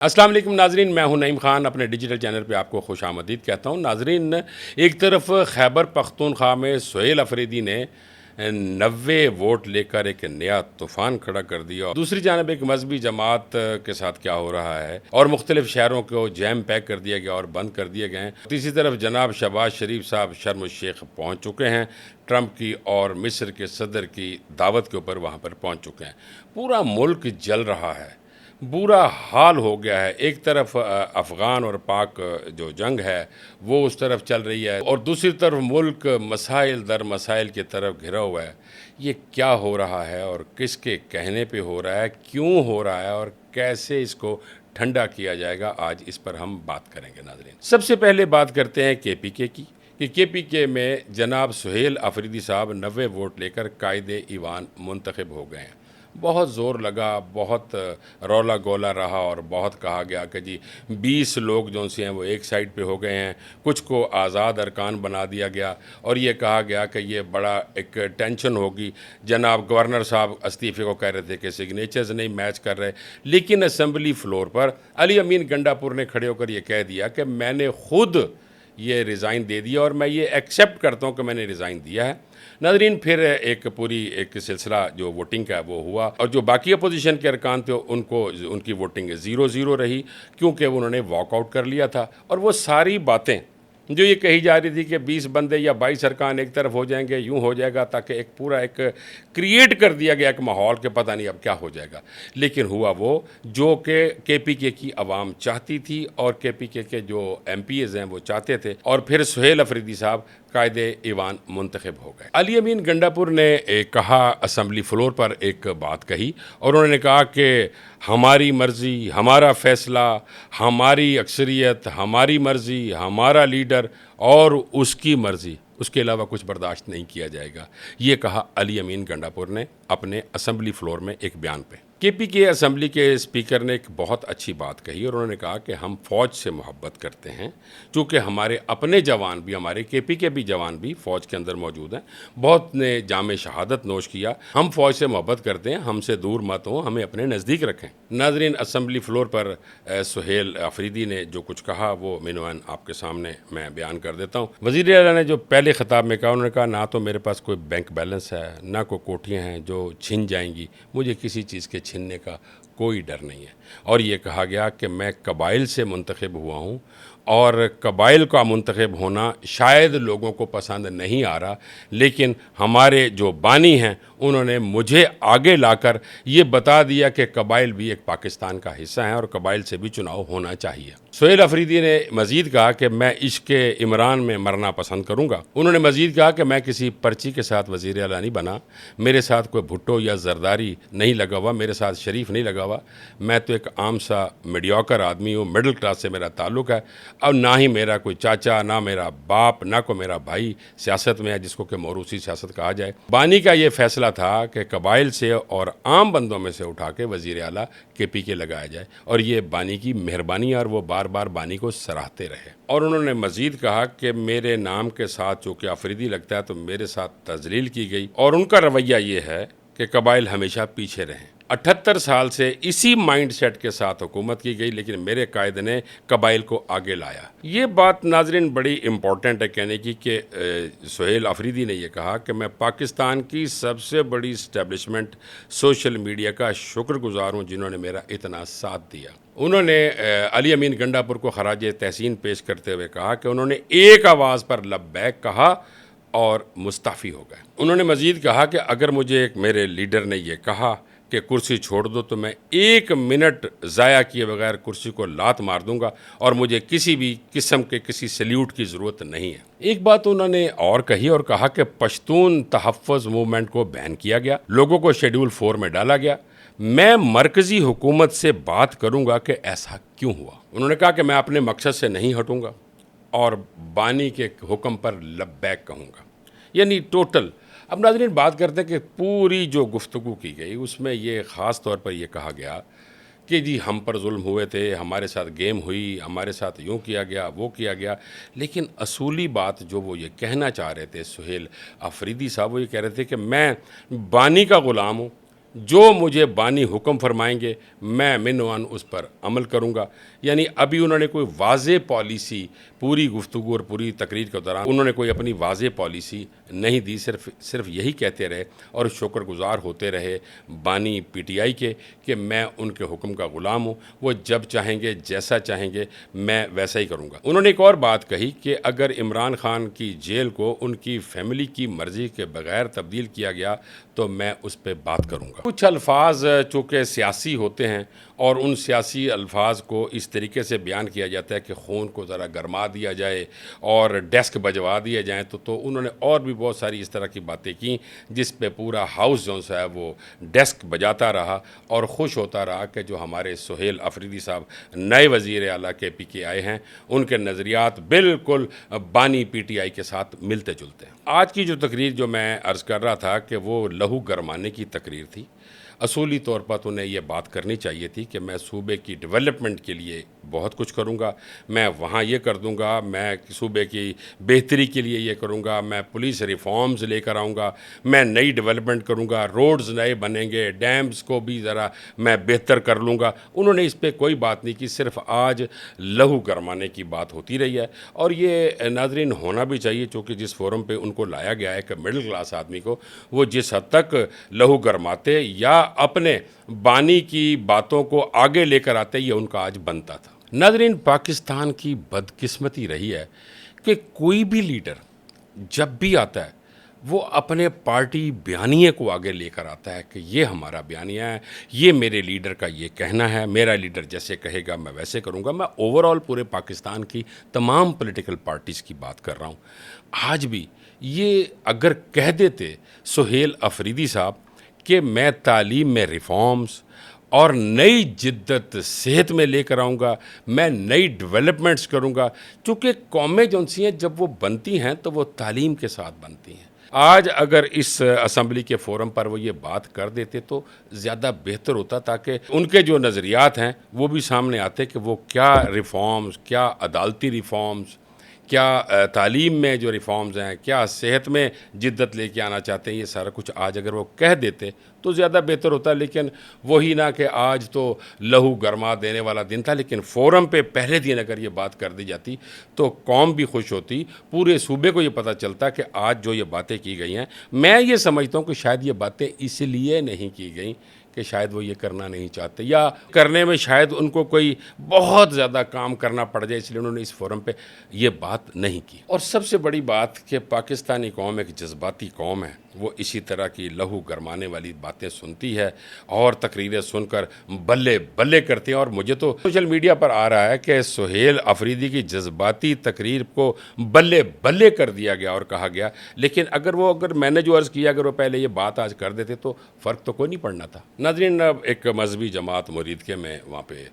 السلام علیکم ناظرین، میں ہوں نعیم خان، اپنے ڈیجیٹل چینل پہ آپ کو خوش آمدید کہتا ہوں۔ ناظرین، ایک طرف خیبر پختونخوا میں سہیل افریدی نے 90 ووٹ لے کر ایک نیا طوفان کھڑا کر دیا، اور دوسری جانب ایک مذہبی جماعت کے ساتھ کیا ہو رہا ہے اور مختلف شہروں کو جیم پیک کر دیا گیا اور بند کر دیے گئے ہیں۔ تیسری طرف جناب شہباز شریف صاحب شرم الشیخ پہنچ چکے ہیں، ٹرمپ کی اور مصر کے صدر کی دعوت کے اوپر وہاں پر پہنچ چکے ہیں۔ پورا ملک جل رہا ہے، برا حال ہو گیا ہے۔ ایک طرف افغان اور پاک جو جنگ ہے وہ اس طرف چل رہی ہے، اور دوسری طرف ملک مسائل در مسائل کی طرف گھرا ہوا ہے۔ یہ کیا ہو رہا ہے اور کس کے کہنے پہ ہو رہا ہے، کیوں ہو رہا ہے اور کیسے اس کو ٹھنڈا کیا جائے گا، آج اس پر ہم بات کریں گے ناظرین۔ سب سے پہلے بات کرتے ہیں کے پی کے کی، کہ کے پی کے میں جناب سہیل افریدی صاحب 90 ووٹ لے کر قائد ایوان منتخب ہو گئے ہیں۔ بہت زور لگا، بہت رولا گولا رہا، اور بہت کہا گیا کہ جی 20 لوگ جو سے ہیں وہ ایک سائڈ پہ ہو گئے ہیں، کچھ کو آزاد ارکان بنا دیا گیا، اور یہ کہا گیا کہ یہ بڑا ایک ٹینشن ہوگی۔ جناب گورنر صاحب استعفے کو کہہ رہے تھے کہ سگنیچرز نہیں میچ کر رہے، لیکن اسمبلی فلور پر علی امین گنڈا پور نے کھڑے ہو کر یہ کہہ دیا کہ میں نے خود یہ ریزائن دے دیا، اور میں یہ ایکسیپٹ کرتا ہوں کہ میں نے ریزائن دیا ہے۔ ناظرین، پھر ایک سلسلہ جو ووٹنگ کا وہ ہوا، اور جو باقی اپوزیشن کے ارکان تھے ان کی ووٹنگ 0-0 رہی، کیونکہ انہوں نے واک آؤٹ کر لیا تھا۔ اور وہ ساری باتیں جو یہ کہی جا رہی تھی کہ 20 بندے یا 22 ارکان ایک طرف ہو جائیں گے، یوں ہو جائے گا، تاکہ ایک پورا ایک کریٹ کر دیا گیا ایک ماحول کہ پتہ نہیں اب کیا ہو جائے گا، لیکن ہوا وہ جو کہ کے پی کے کی عوام چاہتی تھی اور کے پی کے جو ایم پی ایز ہیں وہ چاہتے تھے، اور پھر سہیل افریدی صاحب قائد ایوان منتخب ہو گئے۔ علی امین گنڈا پور نے کہا، اسمبلی فلور پر ایک بات کہی، اور انہوں نے کہا کہ ہماری مرضی، ہمارا فیصلہ، ہماری اکثریت، ہماری مرضی، ہمارا لیڈر اور اس کی مرضی، اس کے علاوہ کچھ برداشت نہیں کیا جائے گا۔ یہ کہا علی امین گنڈا پور نے اپنے اسمبلی فلور میں ایک بیان پہ۔ کے پی کے اسمبلی کے اسپیکر نے ایک بہت اچھی بات کہی، اور انہوں نے کہا کہ ہم فوج سے محبت کرتے ہیں، چونکہ ہمارے اپنے جوان بھی، ہمارے کے پی کے بھی جوان بھی فوج کے اندر موجود ہیں، بہت نے جام شہادت نوش کیا۔ ہم فوج سے محبت کرتے ہیں، ہم سے دور مت ہوں، ہمیں اپنے نزدیک رکھیں۔ ناظرین، اسمبلی فلور پر سہیل افریدی نے جو کچھ کہا وہ مینوان آپ کے سامنے میں بیان کر دیتا ہوں۔ وزیر اعلیٰ نے جو پہلے خطاب میں کہا، انہوں نے کہا نہ تو میرے پاس کوئی بینک بیلنس ہے، نہ کوئی کوٹھیاں ہیں جو چھن جائیں گی، مجھے کسی چیز کے چھننے کا کوئی ڈر نہیں ہے۔ اور یہ کہا گیا کہ میں قبائل سے منتخب ہوا ہوں، اور قبائل کا منتخب ہونا شاید لوگوں کو پسند نہیں آ رہا، لیکن ہمارے جو بانی ہیں انہوں نے مجھے آگے لا کر یہ بتا دیا کہ قبائل بھی ایک پاکستان کا حصہ ہیں، اور قبائل سے بھی چناؤ ہونا چاہیے۔ سہیل افریدی نے مزید کہا کہ میں عشق عمران میں مرنا پسند کروں گا۔ انہوں نے مزید کہا کہ میں کسی پرچی کے ساتھ وزیر اعلیٰ نہیں بنا، میرے ساتھ کوئی بھٹو یا زرداری نہیں لگا ہوا، میرے ساتھ شریف نہیں لگا ہوا، میں تو ایک عام سا میڈیوکر آدمی ہوں، مڈل کلاس سے میرا تعلق ہے، اور نہ ہی میرا کوئی چاچا، نہ میرا باپ، نہ کوئی میرا بھائی سیاست میں ہے جس کو کہ موروثی سیاست کہا جائے۔ بانی کا یہ فیصلہ تھا کہ قبائل سے اور عام بندوں میں سے اٹھا کے وزیر اعلیٰ کے پی کے لگایا جائے، اور یہ بانی کی مہربانی، اور وہ بار بار بانی کو سراہتے رہے۔ اور انہوں نے مزید کہا کہ میرے نام کے ساتھ چونکہ افریدی لگتا ہے تو میرے ساتھ تذلیل کی گئی، اور ان کا رویہ یہ ہے کہ قبائل ہمیشہ پیچھے رہیں۔ 78 سال سے اسی مائنڈ سیٹ کے ساتھ حکومت کی گئی، لیکن میرے قائد نے قبائل کو آگے لایا۔ یہ بات ناظرین بڑی امپورٹنٹ ہے کہنے کی، کہ سہیل افریدی نے یہ کہا کہ میں پاکستان کی سب سے بڑی اسٹیبلشمنٹ سوشل میڈیا کا شکر گزار ہوں جنہوں نے میرا اتنا ساتھ دیا۔ انہوں نے علی امین گنڈا پور کو خراج تحسین پیش کرتے ہوئے کہا کہ انہوں نے ایک آواز پر لبیک کہا اور مستعفی ہو گئے۔ انہوں نے مزید کہا کہ اگر مجھے میرے لیڈر نے یہ کہا کہ کرسی چھوڑ دو تو میں 1 منٹ ضائع کیے بغیر کرسی کو لات مار دوں گا، اور مجھے کسی بھی قسم کے کسی سلیوٹ کی ضرورت نہیں ہے۔ ایک بات انہوں نے اور کہی، اور کہا کہ پشتون تحفظ موومنٹ کو بین کیا گیا، لوگوں کو شیڈول 4 میں ڈالا گیا، میں مرکزی حکومت سے بات کروں گا کہ ایسا کیوں ہوا۔ انہوں نے کہا کہ میں اپنے مقصد سے نہیں ہٹوں گا، اور بانی کے حکم پر لبیک کہوں گا، یعنی ٹوٹل۔ اب ناظرین بات کرتے ہیں کہ پوری جو گفتگو کی گئی اس میں یہ خاص طور پر یہ کہا گیا کہ جی ہم پر ظلم ہوئے تھے، ہمارے ساتھ گیم ہوئی، ہمارے ساتھ یوں کیا گیا، وہ کیا گیا، لیکن اصولی بات جو وہ یہ کہنا چاہ رہے تھے سہیل افریدی صاحب، وہ یہ کہہ رہے تھے کہ میں بانی کا غلام ہوں، جو مجھے بانی حکم فرمائیں گے میں منوان اس پر عمل کروں گا. یعنی ابھی انہوں نے کوئی واضح پالیسی پوری گفتگو اور پوری تقریر کے دوران انہوں نے کوئی اپنی واضح پالیسی نہیں دی. صرف یہی کہتے رہے اور شکر گزار ہوتے رہے بانی پی ٹی آئی کے کہ میں ان کے حکم کا غلام ہوں, وہ جب چاہیں گے جیسا چاہیں گے میں ویسا ہی کروں گا. انہوں نے ایک اور بات کہی کہ اگر عمران خان کی جیل کو ان کی فیملی کی مرضی کے بغیر تبدیل کیا گیا تو میں اس پہ بات کروں گا. کچھ الفاظ چونکہ سیاسی ہوتے ہیں اور ان سیاسی الفاظ کو اس طریقے سے بیان کیا جاتا ہے کہ خون کو ذرا گرما دیا جائے اور ڈیسک بجوا دیے جائیں, تو انہوں نے اور بھی بہت ساری اس طرح کی باتیں کی جس پہ پورا ہاؤس جو ہے وہ ڈیسک بجاتا رہا اور خوش ہوتا رہا کہ جو ہمارے سہیل افریدی صاحب نئے وزیر اعلیٰ کے پی کے آئے ہیں ان کے نظریات بالکل بانی پی ٹی آئی کے ساتھ ملتے جلتے ہیں. آج کی جو تقریر جو میں عرض کر رہا تھا کہ وہ لہو گرمانے کی تقریر تھی. اصولی طور پر انہیں یہ بات کرنی چاہیے تھی کہ میں صوبے کی ڈیولپمنٹ کے لیے بہت کچھ کروں گا, میں وہاں یہ کر دوں گا, میں صوبے کی بہتری کے لیے یہ کروں گا, میں پولیس ریفارمز لے کر آؤں گا, میں نئی ڈیولپمنٹ کروں گا, روڈز نئے بنیں گے, ڈیمز کو بھی ذرا میں بہتر کر لوں گا. انہوں نے اس پہ کوئی بات نہیں کی, صرف آج لہو گرمانے کی بات ہوتی رہی ہے. اور یہ ناظرین ہونا بھی چاہیے چونکہ جس فورم پہ ان کو لایا گیا ہے کہ مڈل کلاس آدمی کو وہ جس حد تک لہو گرماتے یا اپنے بانی کی باتوں کو آگے لے کر آتے یہ ان کا آج بنتا تھا. ناظرین, پاکستان کی بدقسمتی رہی ہے کہ کوئی بھی لیڈر جب بھی آتا ہے وہ اپنے پارٹی بیانیے کو آگے لے کر آتا ہے کہ یہ ہمارا بیانیہ ہے, یہ میرے لیڈر کا یہ کہنا ہے, میرا لیڈر جیسے کہے گا میں ویسے کروں گا. میں اوورال پورے پاکستان کی تمام پولیٹیکل پارٹیز کی بات کر رہا ہوں. آج بھی یہ اگر کہہ دیتے سہیل افریدی صاحب کہ میں تعلیم میں ریفارمز اور نئی جدت صحت میں لے کر آؤں گا, میں نئی ڈیولپمنٹس کروں گا, چونکہ قومیں جو سی ہیں جب وہ بنتی ہیں تو وہ تعلیم کے ساتھ بنتی ہیں. آج اگر اس اسمبلی کے فورم پر وہ یہ بات کر دیتے تو زیادہ بہتر ہوتا تاکہ ان کے جو نظریات ہیں وہ بھی سامنے آتے کہ وہ کیا ریفارمز, کیا عدالتی ریفارمز, کیا تعلیم میں جو ریفارمز ہیں, کیا صحت میں جدت لے کے آنا چاہتے ہیں. یہ سارا کچھ آج اگر وہ کہہ دیتے تو زیادہ بہتر ہوتا. لیکن وہی نہ کہ آج تو لہو گرما دینے والا دن تھا, لیکن فورم پہ پہلے دن اگر یہ بات کر دی جاتی تو قوم بھی خوش ہوتی, پورے صوبے کو یہ پتہ چلتا کہ آج جو یہ باتیں کی گئی ہیں. میں یہ سمجھتا ہوں کہ شاید یہ باتیں اس لیے نہیں کی گئیں کہ شاید وہ یہ کرنا نہیں چاہتے یا کرنے میں شاید ان کو کوئی بہت زیادہ کام کرنا پڑ جائے, اس لیے انہوں نے اس فورم پہ یہ بات نہیں کی. اور سب سے بڑی بات کہ پاکستانی قوم ایک جذباتی قوم ہے, وہ اسی طرح کی لہو گرمانے والی باتیں سنتی ہے اور تقریریں سن کر بلے بلے کرتی ہیں. اور مجھے تو سوشل میڈیا پر آ رہا ہے کہ سہیل افریدی کی جذباتی تقریر کو بلے بلے کر دیا گیا اور کہا گیا, لیکن اگر میں نے جو عرض کیا اگر وہ پہلے یہ بات آج کر دیتے تو فرق تو کوئی نہیں پڑنا تھا. ناظرین, ایک مذہبی جماعت مرید کے میں وہاں پہ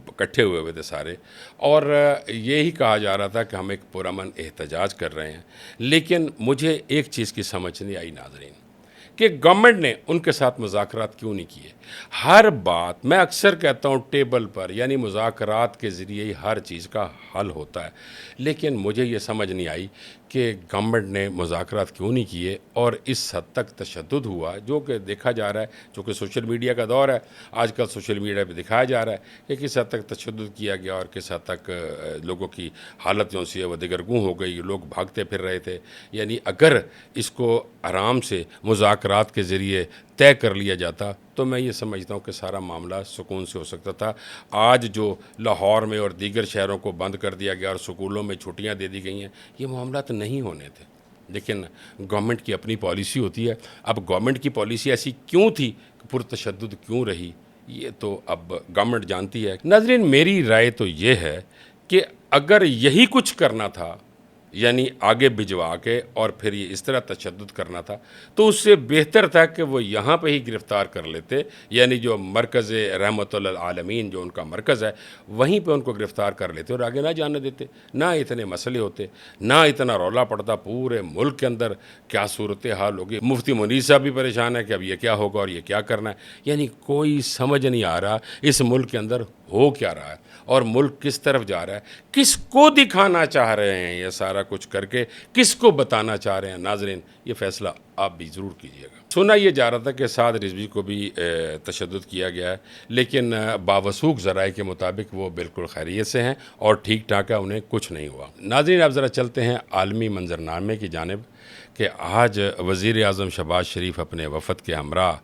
اکٹھے ہوئے تھے سارے, اور یہی کہا جا رہا تھا کہ ہم ایک پرامن احتجاج کر رہے ہیں. لیکن مجھے ایک چیز کی سمجھ نہیں آئی ناظرین کہ گورنمنٹ نے ان کے ساتھ مذاکرات کیوں نہیں کیے. ہر بات میں اکثر کہتا ہوں ٹیبل پر یعنی مذاکرات کے ذریعے ہی ہر چیز کا حل ہوتا ہے, لیکن مجھے یہ سمجھ نہیں آئی کہ گورنمنٹ نے مذاکرات کیوں نہیں کیے اور اس حد تک تشدد ہوا جو کہ دیکھا جا رہا ہے. چونکہ سوشل میڈیا کا دور ہے, آج کل سوشل میڈیا پہ دکھایا جا رہا ہے کہ کس حد تک تشدد کیا گیا اور کس حد تک لوگوں کی حالت جو سی ہے وہ دگرگوں ہو گئی, لوگ بھاگتے پھر رہے تھے. یعنی اگر اس کو آرام سے مذاکرات کے ذریعے طے کر لیا جاتا تو میں یہ سمجھتا ہوں کہ سارا معاملہ سکون سے ہو سکتا تھا. آج جو لاہور میں اور دیگر شہروں کو بند کر دیا گیا اور سکولوں میں چھٹیاں دے دی گئی ہیں, یہ معاملات نہیں ہونے تھے. لیکن گورنمنٹ کی اپنی پالیسی ہوتی ہے. اب گورنمنٹ کی پالیسی ایسی کیوں تھی, پرتشدد کیوں رہی, یہ تو اب گورنمنٹ جانتی ہے. ناظرین, میری رائے تو یہ ہے کہ اگر یہی کچھ کرنا تھا یعنی آگے بھجوا کے اور پھر یہ اس طرح تشدد کرنا تھا تو اس سے بہتر تھا کہ وہ یہاں پہ ہی گرفتار کر لیتے, یعنی جو مرکز رحمت للعالمین جو ان کا مرکز ہے وہیں پہ ان کو گرفتار کر لیتے اور آگے نہ جانے دیتے. نہ اتنے مسئلے ہوتے, نہ اتنا رولا پڑتا, پورے ملک کے اندر کیا صورتحال ہوگی. مفتی منیر صاحب بھی پریشان ہے کہ اب یہ کیا ہوگا اور یہ کیا کرنا ہے. یعنی کوئی سمجھ نہیں آ رہا اس ملک کے اندر ہو کیا رہا ہے اور ملک کس طرف جا رہا ہے, کس کو دکھانا چاہ رہے ہیں یہ سارا کچھ کر کے, کس کو بتانا چاہ رہے ہیں. ناظرین, یہ فیصلہ آپ بھی ضرور کیجیے گا۔ سنا یہ جا رہا تھا کہ سعد رضوی کو بھی تشدد کیا گیا ہے، لیکن باوثوق ذرائع کے مطابق وہ بالکل خیریت سے ہیں اور ٹھیک ٹھاک ہے، انہیں کچھ نہیں ہوا۔ ناظرین، اب ذرا چلتے ہیں عالمی منظرنامے کی جانب کہ آج وزیر اعظم شہباز شریف اپنے وفد کے ہمراہ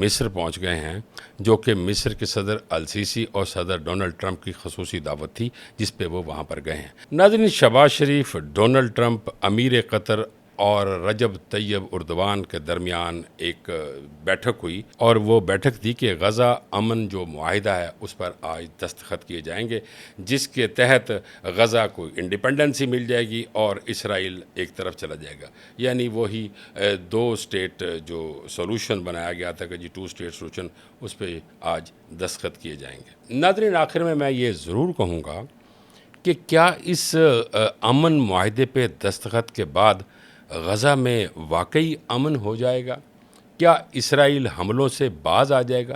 مصر پہنچ گئے ہیں، جو کہ مصر کے صدر السیسی اور صدر ڈونلڈ ٹرمپ کی خصوصی دعوت تھی، جس پہ وہ وہاں پر گئے ہیں۔ ناظرین، شہباز شریف، ڈونلڈ ٹرمپ، امیر قطر اور رجب طیب اردوان کے درمیان ایک بیٹھک ہوئی، اور وہ بیٹھک تھی کہ غزہ امن جو معاہدہ ہے اس پر آج دستخط کیے جائیں گے، جس کے تحت غزہ کو انڈیپینڈنسی مل جائے گی اور اسرائیل ایک طرف چلا جائے گا، یعنی وہی 2 اسٹیٹ جو سولوشن بنایا گیا تھا کہ 2 اسٹیٹ سولوشن، اس پہ آج دستخط کیے جائیں گے۔ ناظرین، آخر میں یہ ضرور کہوں گا کہ کیا اس امن معاہدے پہ دستخط کے بعد غزہ میں واقعی امن ہو جائے گا؟ کیا اسرائیل حملوں سے باز آ جائے گا؟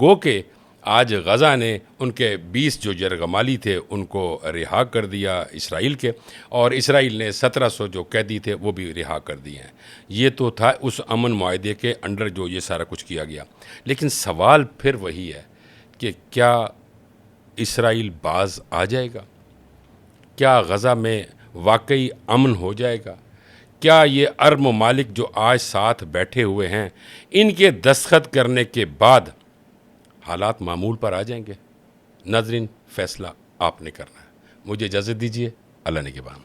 گو کہ آج غزہ نے ان کے 20 جو یرغمالی تھے ان کو رہا کر دیا اسرائیل کے، اور اسرائیل نے 1700 جو قیدی تھے وہ بھی رہا کر دیے ہیں۔ یہ تو تھا اس امن معاہدے کے انڈر جو یہ سارا کچھ کیا گیا، لیکن سوال پھر وہی ہے کہ کیا اسرائیل باز آ جائے گا؟ کیا غزہ میں واقعی امن ہو جائے گا؟ کیا یہ عرب ممالک جو آج ساتھ بیٹھے ہوئے ہیں، ان کے دستخط کرنے کے بعد حالات معمول پر آ جائیں گے؟ ناظرین، فیصلہ آپ نے کرنا ہے۔ مجھے اجازت دیجیے، اللہ نگہبان۔